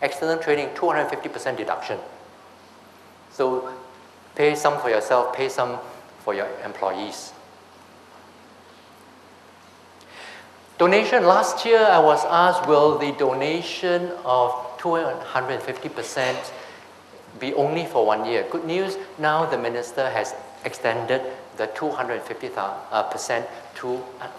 External trading, 250% deduction. So pay some for yourself, pay some for your employees. Donation, last year I was asked, will the donation of 250% be only for 1 year? Good news, now the minister has extended the 250%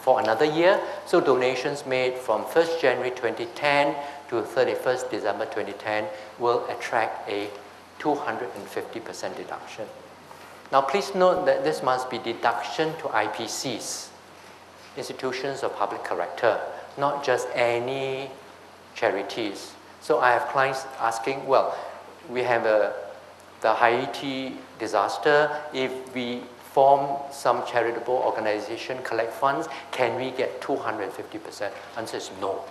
for another year. So donations made from 1st January 2010 to 31st December 2010 will attract a 250% deduction. Now please note that this must be deduction to IPCs, institutions of public character, not just any charities. So I have clients asking, well, we have the Haiti disaster. If we form some charitable organization, collect funds, can we get 250%? Answer is no,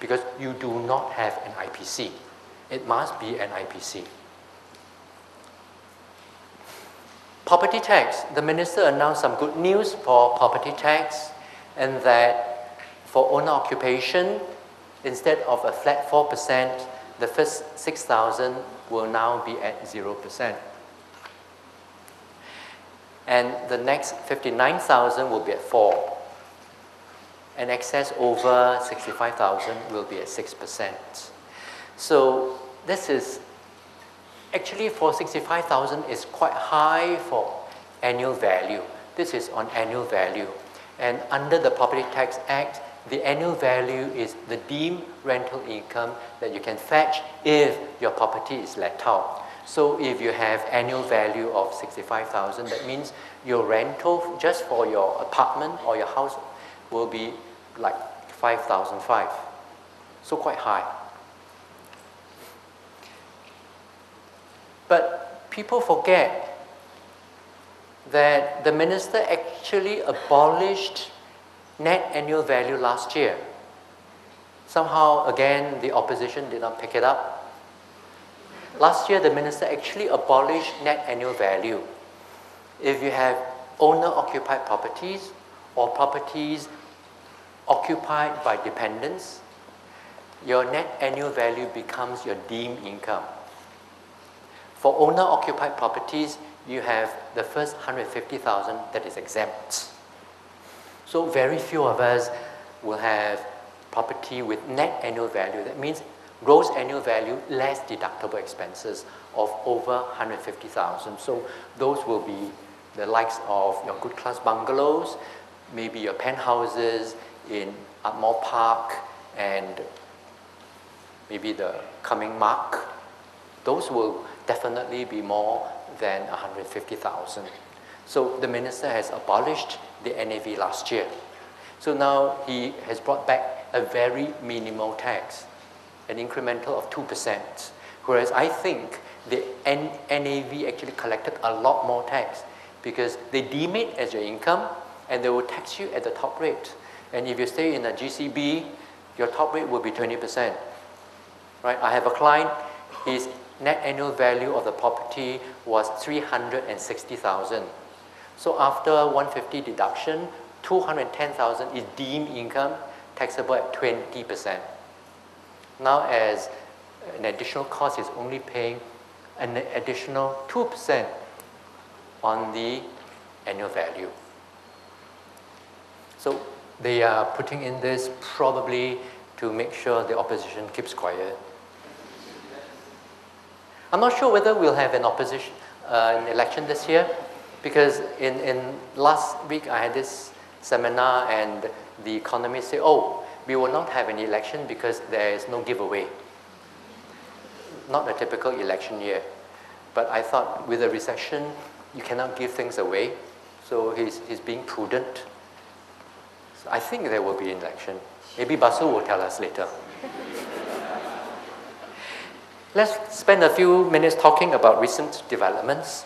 because you do not have an IPC. It must be an IPC. Property tax. The minister announced some good news for property tax, and that for owner occupation, instead of a flat 4%, the first 6,000 will now be at 0%. And the next 59,000 will be at 4%. And excess over 65,000 will be at 6%. So this is actually for 65,000 is quite high for annual value. This is on annual value. And under the Property Tax Act, the annual value is the deemed rental income that you can fetch if your property is let out. So if you have annual value of 65,000, that means your rental just for your apartment or your house will be like 5,500. So quite high. But people forget that the minister actually abolished net annual value last year. Somehow, again, the opposition did not pick it up. Last year, the minister actually abolished net annual value. If you have owner-occupied properties or properties occupied by dependents, your net annual value becomes your deemed income. For owner-occupied properties, you have the first 150,000 that is exempt. So very few of us will have property with net annual value. That means gross annual value less deductible expenses of over 150,000. So those will be the likes of your good class bungalows, maybe your penthouses in Ardmore Park and maybe the coming Mark. Those will definitely be more than 150,000. So the minister has abolished the NAV last year. So now he has brought back a very minimal tax, an incremental of 2%. Whereas I think the NAV actually collected a lot more tax because they deem it as your income and they will tax you at the top rate. And if you stay in a GCB, your top rate will be 20%. Right? I have a client, his net annual value of the property was 360,000. So after 150 deduction, 210,000 is deemed income, taxable at 20%. Now as an additional cost is only paying an additional 2% on the annual value. So they are putting in this probably to make sure the opposition keeps quiet. I'm not sure whether we'll have an opposition an election this year, because in last week I had this seminar and the economists say, oh, we will not have an election because there is no giveaway. Not a typical election year. But I thought with a recession, you cannot give things away. So he's being prudent. So I think there will be an election. Maybe Basu will tell us later. Let's spend a few minutes talking about recent developments.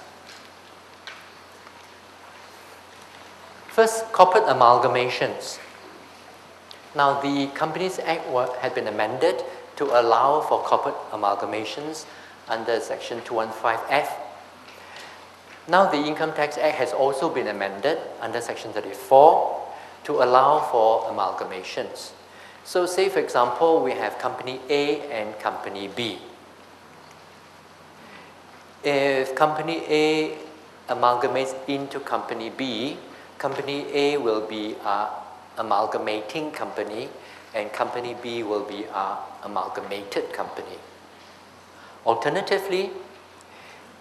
First, corporate amalgamations. Now, the Companies Act had been amended to allow for corporate amalgamations under Section 215F. Now, the Income Tax Act has also been amended under Section 34 to allow for amalgamations. So say for example, we have company A and company B. If company A amalgamates into company B, company A will be an amalgamating company and company B will be an amalgamated company. Alternatively,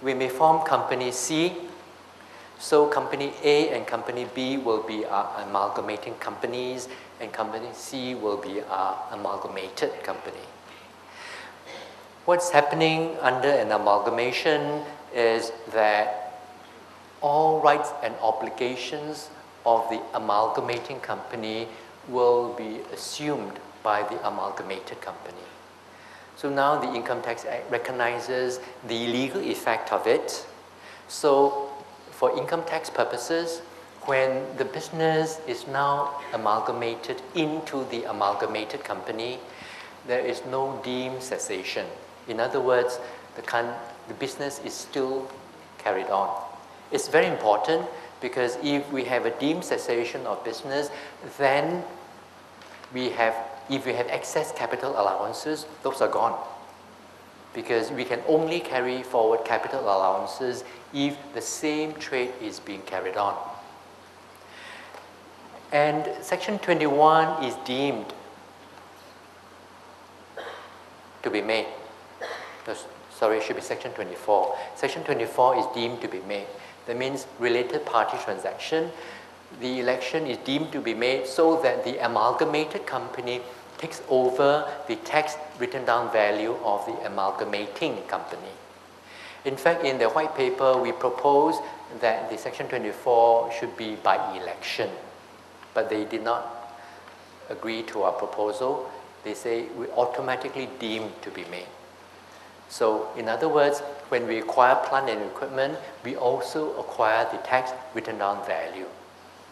we may form company C, so company A and company B will be amalgamating companies and company C will be an amalgamated company. What's happening under an amalgamation is that all rights and obligations of the amalgamating company will be assumed by the amalgamated company. So now the Income Tax Act recognizes the legal effect of it. So for income tax purposes, when the business is now amalgamated into the amalgamated company, there is no deemed cessation. In other words, the business is still carried on. It's very important because if we have a deemed cessation of business, then if we have excess capital allowances, those are gone. Because we can only carry forward capital allowances if the same trade is being carried on. And Section 21 is deemed to be made. Sorry, it should be Section 24. Section 24 is deemed to be made. That means related party transaction. The election is deemed to be made so that the amalgamated company takes over the tax written down value of the amalgamating company. In fact, in the white paper, we propose that the Section 24 should be by election, but they did not agree to our proposal. They say we automatically deemed to be made. So in other words, when we acquire plant and equipment, we also acquire the tax written down value.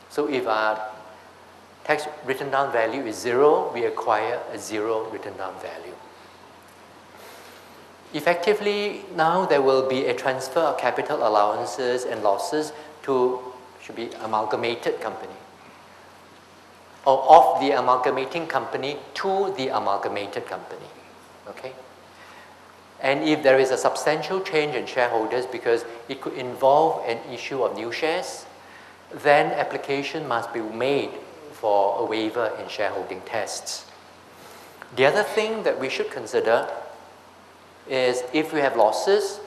So if our tax written down value is 0, we acquire a 0 written down value. Effectively, now there will be a transfer of capital allowances and losses to, should be amalgamated company, or of the amalgamating company to the amalgamated company, okay? And if there is a substantial change in shareholders because it could involve an issue of new shares, then application must be made for a waiver in shareholding tests. The other thing that we should consider is if we have losses,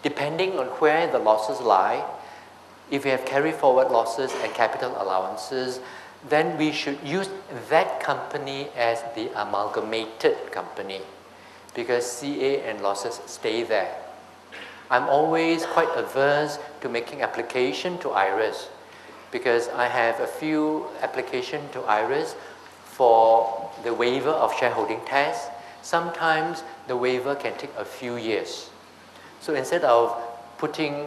depending on where the losses lie, if we have carry forward losses and capital allowances, then we should use that company as the amalgamated company because CA and losses stay there. I'm always quite averse to making application to IRAS because I have a few applications to IRAS for the waiver of shareholding tax. Sometimes the waiver can take a few years. So instead of putting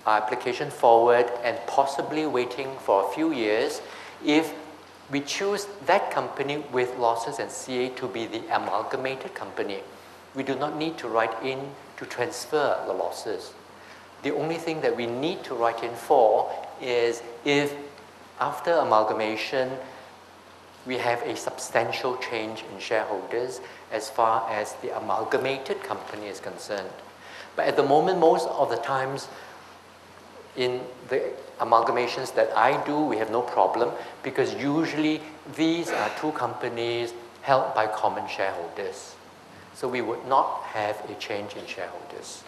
our application forward and possibly waiting for a few years, if we choose that company with losses and CA to be the amalgamated company, we do not need to write in to transfer the losses. The only thing that we need to write in for is if after amalgamation we have a substantial change in shareholders as far as the amalgamated company is concerned. But at the moment, most of the times in the amalgamations that I do, we have no problem because usually these are two companies held by common shareholders. So we would not have a change in shareholders.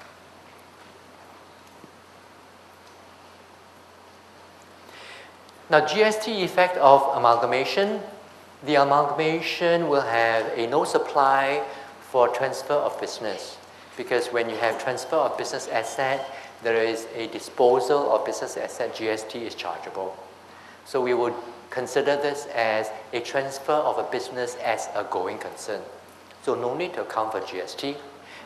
Now, GST effect of amalgamation. The amalgamation will have a no supply for transfer of business because when you have transfer of business asset, there is a disposal of business asset, GST is chargeable. So we would consider this as a transfer of a business as a going concern. So no need to account for GST.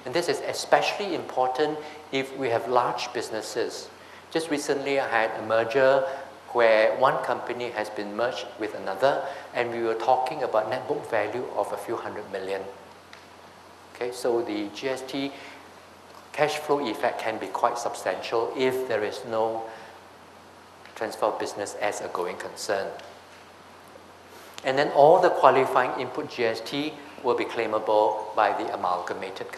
And this is especially important if we have large businesses. Just recently I had a merger where one company has been merged with another and we were talking about net book value of a few hundred million. Okay, so the GST cash flow effect can be quite substantial if there is no transfer of business as a going concern. and then all the qualifying input GST will be claimable by the amalgamated